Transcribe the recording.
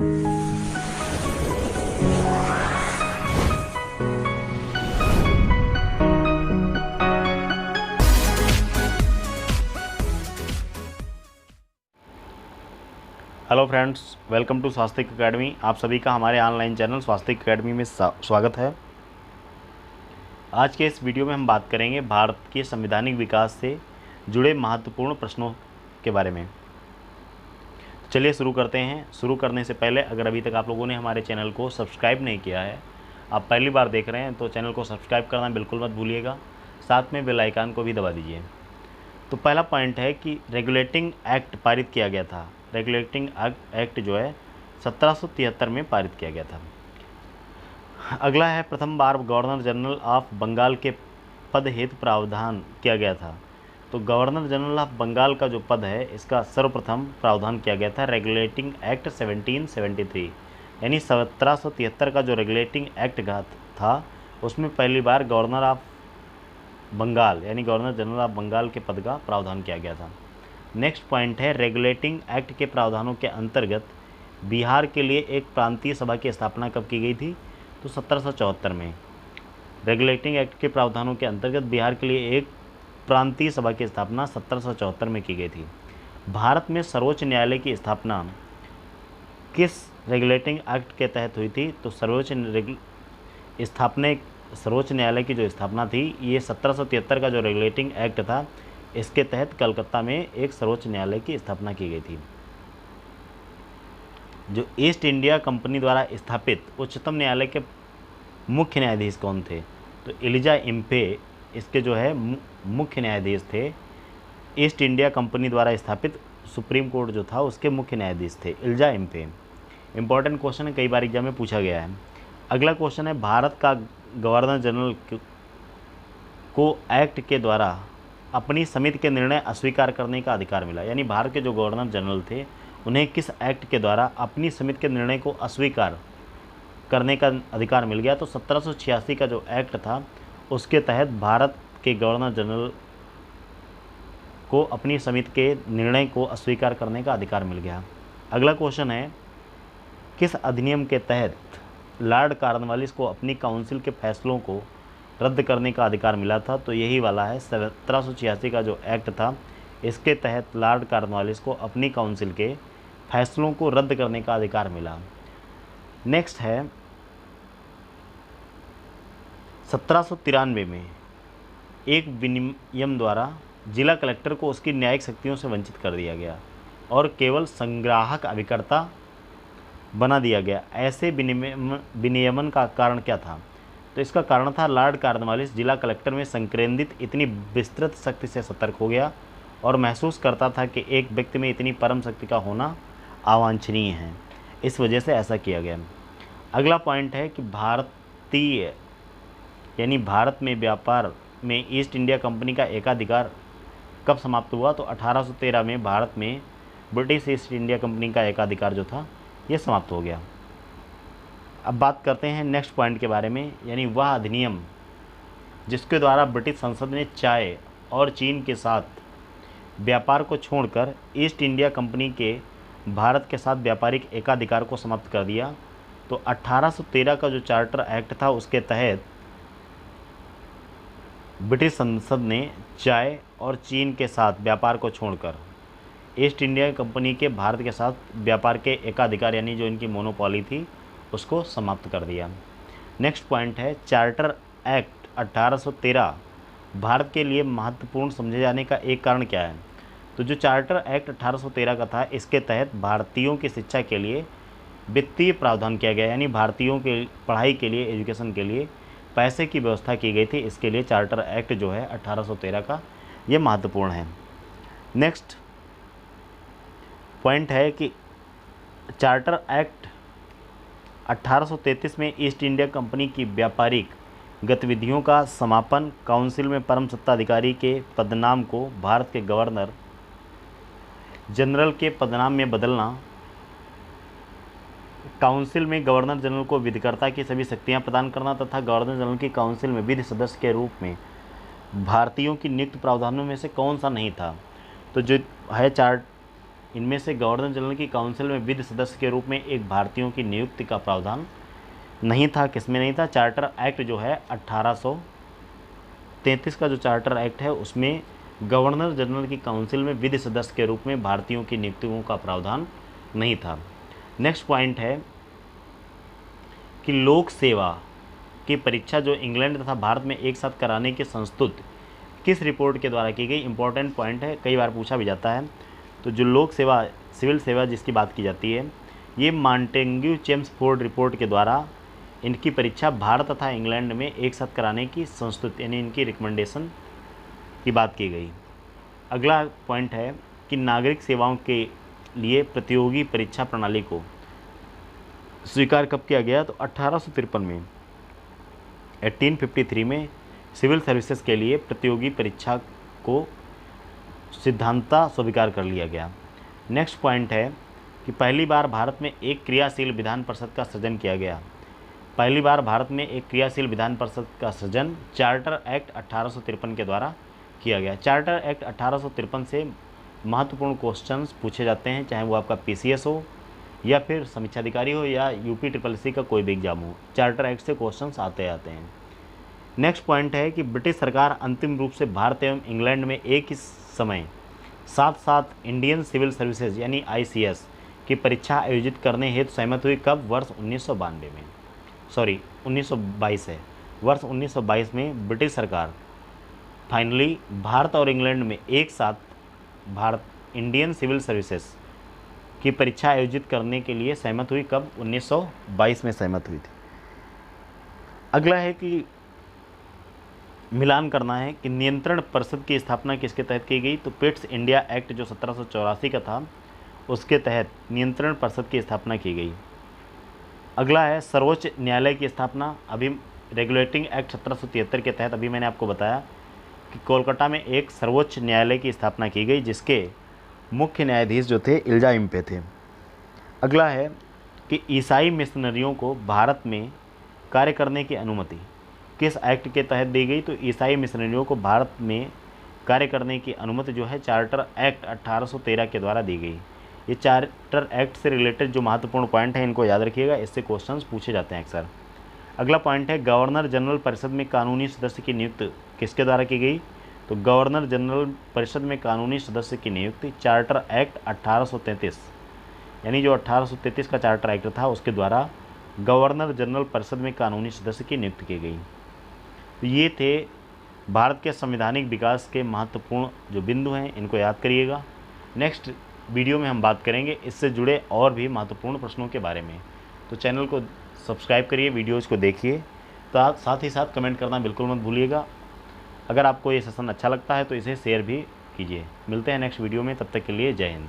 Hello friends, welcome to Swastik academy. आप सभी का हमारे ऑनलाइन चैनल स्वास्तिक अकेडमी में स्वागत है। आज के इस वीडियो में हम बात करेंगे भारत के संवैधानिक विकास से जुड़े महत्वपूर्ण प्रश्नों के बारे में। चलिए शुरू करते हैं। शुरू करने से पहले अगर अभी तक आप लोगों ने हमारे चैनल को सब्सक्राइब नहीं किया है, आप पहली बार देख रहे हैं, तो चैनल को सब्सक्राइब करना बिल्कुल मत भूलिएगा। साथ में बेल आइकन को भी दबा दीजिए। तो पहला पॉइंट है कि रेगुलेटिंग एक्ट पारित किया गया था। रेगुलेटिंग एक्ट जो है 1773 में पारित किया गया था। अगला है, प्रथम बार गवर्नर जनरल ऑफ बंगाल के पद हेतु प्रावधान किया गया था। तो गवर्नर जनरल ऑफ बंगाल का जो पद है, इसका सर्वप्रथम प्रावधान किया गया था रेगुलेटिंग एक्ट 1773, यानी 1773 का जो रेगुलेटिंग एक्ट था, उसमें पहली बार गवर्नर ऑफ बंगाल यानी गवर्नर जनरल ऑफ बंगाल के पद का प्रावधान किया गया था। नेक्स्ट पॉइंट है, रेगुलेटिंग एक्ट के प्रावधानों के अंतर्गत बिहार के लिए एक प्रांतीय सभा की स्थापना कब की गई थी? तो 1774 में। रेगुलेटिंग एक्ट के प्रावधानों के अंतर्गत बिहार के लिए एक प्रांतीय सभा की स्थापना 1774 में की गई थी। भारत में सर्वोच्च न्यायालय की स्थापना किस रेगुलेटिंग एक्ट के तहत हुई थी? तो सर्वोच्च न्यायालय की जो स्थापना थी, ये 1773 का जो रेगुलेटिंग एक्ट था, इसके तहत कलकत्ता में एक सर्वोच्च न्यायालय की स्थापना की गई थी। जो ईस्ट इंडिया कंपनी द्वारा स्थापित उच्चतम न्यायालय के मुख्य न्यायाधीश कौन थे? तो एलिजा इम्फे इसके जो है मुख्य न्यायाधीश थे। ईस्ट इंडिया कंपनी द्वारा स्थापित सुप्रीम कोर्ट जो था, उसके मुख्य न्यायाधीश थे एलिजा इम्फे। इंपॉर्टेंट क्वेश्चन है, कई बार एग्जाम में पूछा गया है। अगला क्वेश्चन है, भारत का गवर्नर जनरल को एक्ट के द्वारा अपनी समिति के निर्णय अस्वीकार करने का अधिकार मिला। यानी भारत के जो गवर्नर जनरल थे, उन्हें किस एक्ट के द्वारा अपनी समिति के निर्णय को अस्वीकार करने का अधिकार मिल गया? तो 1786 का जो एक्ट था, उसके तहत भारत के गवर्नर जनरल को अपनी समिति के निर्णय को अस्वीकार करने का अधिकार मिल गया। अगला क्वेश्चन है, किस अधिनियम के तहत लॉर्ड कॉर्नवालिस को अपनी काउंसिल के फैसलों को रद्द करने का अधिकार मिला था? तो यही वाला है 1786 का जो एक्ट था, इसके तहत लॉर्ड कॉर्नवालिस को अपनी काउंसिल के फैसलों को रद्द करने का अधिकार मिला। नेक्स्ट है, 1793 में एक विनियम द्वारा जिला कलेक्टर को उसकी न्यायिक शक्तियों से वंचित कर दिया गया और केवल संग्राहक अभिकर्ता बना दिया गया। ऐसे विनियमन का कारण क्या था? तो इसका कारण था, लॉर्ड कॉर्नवालिस जिला कलेक्टर में संकेंद्रित इतनी विस्तृत शक्ति से सतर्क हो गया और महसूस करता था कि एक व्यक्ति में इतनी परम शक्ति का होना अवांछनीय है। इस वजह से ऐसा किया गया। अगला पॉइंट है कि भारतीय यानी भारत में व्यापार में ईस्ट इंडिया कंपनी का एकाधिकार कब समाप्त हुआ? तो 1813 में भारत में ब्रिटिश ईस्ट इंडिया कंपनी का एकाधिकार जो था, ये समाप्त हो गया। अब बात करते हैं नेक्स्ट पॉइंट के बारे में, यानी वह अधिनियम जिसके द्वारा ब्रिटिश संसद ने चाय और चीन के साथ व्यापार को छोड़कर ईस्ट इंडिया कंपनी के भारत के साथ व्यापारिक एकाधिकार को समाप्त कर दिया। तो 1813 का जो चार्टर एक्ट था, उसके तहत ब्रिटिश संसद ने चाय और चीन के साथ व्यापार को छोड़कर ईस्ट इंडिया कंपनी के भारत के साथ व्यापार के एकाधिकार यानी जो इनकी मोनोपोली थी, उसको समाप्त कर दिया। नेक्स्ट पॉइंट है, चार्टर एक्ट 1813 भारत के लिए महत्वपूर्ण समझे जाने का एक कारण क्या है? तो जो चार्टर एक्ट 1813 का था, इसके तहत भारतीयों की शिक्षा के लिए वित्तीय प्रावधान किया गया, यानी भारतीयों के पढ़ाई के लिए, एजुकेशन के लिए पैसे की व्यवस्था की गई थी। इसके लिए चार्टर एक्ट जो है 1813 का, ये महत्वपूर्ण है। नेक्स्ट पॉइंट है कि चार्टर एक्ट 1833 में ईस्ट इंडिया कंपनी की व्यापारिक गतिविधियों का समापन, काउंसिल में परम सत्ताधिकारी के पदनाम को भारत के गवर्नर जनरल के पदनाम में बदलना, काउंसिल में गवर्नर जनरल को विधिकर्ता की सभी शक्तियां प्रदान करना तथा गवर्नर जनरल की काउंसिल में विधि सदस्य के रूप में भारतीयों की नियुक्त प्रावधानों में से कौन सा नहीं था? तो जो है इनमें से गवर्नर जनरल की काउंसिल में विधि सदस्य के रूप में एक भारतीयों की नियुक्ति का प्रावधान नहीं था। किसमें नहीं था? चार्टर एक्ट जो है 1833 का जो चार्टर एक्ट है उसमें गवर्नर जनरल की काउंसिल में विधि सदस्य के रूप में भारतीयों की नियुक्तियों का प्रावधान नहीं था। नेक्स्ट पॉइंट है कि लोक सेवा की परीक्षा जो इंग्लैंड तथा भारत में एक साथ कराने की संस्तुत किस रिपोर्ट के द्वारा की गई? इंपॉर्टेंट पॉइंट है, कई बार पूछा भी जाता है। तो जो लोक सेवा, सिविल सेवा जिसकी बात की जाती है, ये मॉन्टेग्यू चेम्सफोर्ड रिपोर्ट के द्वारा इनकी परीक्षा भारत तथा इंग्लैंड में एक साथ कराने की संस्तुत यानी इनकी रिकमेंडेशन की बात की गई। अगला पॉइंट है कि नागरिक सेवाओं के लिए प्रतियोगी परीक्षा प्रणाली को स्वीकार कब किया गया? तो 1853 में, 1853 में सिविल सर्विसेज के लिए प्रतियोगी परीक्षा को सिद्धांता स्वीकार कर लिया गया। नेक्स्ट पॉइंट है कि पहली बार भारत में एक क्रियाशील विधान परिषद का सृजन किया गया। पहली बार भारत में एक क्रियाशील विधान परिषद का सृजन चार्टर एक्ट 1853 के द्वारा किया गया। चार्टर एक्ट 1853 से महत्वपूर्ण क्वेश्चंस पूछे जाते हैं, चाहे वो आपका पीसीएस हो या फिर समीक्षा अधिकारी हो या यूपी का कोई भी एग्जाम हो, चार्टर एक्ट से क्वेश्चंस आते हैं। नेक्स्ट पॉइंट है कि ब्रिटिश सरकार अंतिम रूप से भारत एवं इंग्लैंड में एक ही समय साथ साथ इंडियन सिविल सर्विसेज यानी आईसीएस की परीक्षा आयोजित करने हेतु सहमत हुई। कब? वर्ष 1922 में, 1922 है। वर्ष 1922 में ब्रिटिश सरकार फाइनली भारत और इंग्लैंड में एक साथ भारत इंडियन सिविल सर्विसेज की परीक्षा आयोजित करने के लिए सहमत हुई। कब? 1922 में सहमत हुई थी। अगला है कि मिलान करना है कि नियंत्रण परिषद की स्थापना किसके तहत की गई? तो पिट्स इंडिया एक्ट जो 1784 का था उसके तहत नियंत्रण परिषद की स्थापना की गई। अगला है सर्वोच्च न्यायालय की स्थापना। अभी रेगुलेटिंग एक्ट 1773 के तहत अभी मैंने आपको बताया कि कोलकाता में एक सर्वोच्च न्यायालय की स्थापना की गई जिसके मुख्य न्यायाधीश जो थे इल्जा इम्पे थे। अगला है कि ईसाई मिशनरियों को भारत में कार्य करने की अनुमति किस एक्ट के तहत दी गई? तो ईसाई मिशनरियों को भारत में कार्य करने की अनुमति जो है चार्टर एक्ट 1813 के द्वारा दी गई। ये चार्टर एक्ट से रिलेटेड जो महत्वपूर्ण पॉइंट है इनको याद रखिएगा, इससे क्वेश्चंस पूछे जाते हैं अक्सर। अगला पॉइंट है गवर्नर जनरल परिषद में कानूनी सदस्य की नियुक्ति किसके द्वारा की गई? तो गवर्नर जनरल परिषद में कानूनी सदस्य की नियुक्ति चार्टर एक्ट 1833 यानी जो 1833 का चार्टर एक्ट था उसके द्वारा गवर्नर जनरल परिषद में कानूनी सदस्य की नियुक्ति की गई। तो ये थे भारत के संवैधानिक विकास के महत्वपूर्ण जो बिंदु हैं, इनको याद करिएगा। नेक्स्ट वीडियो में हम बात करेंगे इससे जुड़े और भी महत्वपूर्ण प्रश्नों के बारे में। तो चैनल को सब्सक्राइब करिए, वीडियोज़ को देखिए, तो साथ ही साथ कमेंट करना बिल्कुल मत भूलिएगा। अगर आपको ये सेशन अच्छा लगता है तो इसे शेयर भी कीजिए। मिलते हैं नेक्स्ट वीडियो में, तब तक के लिए जय हिंद।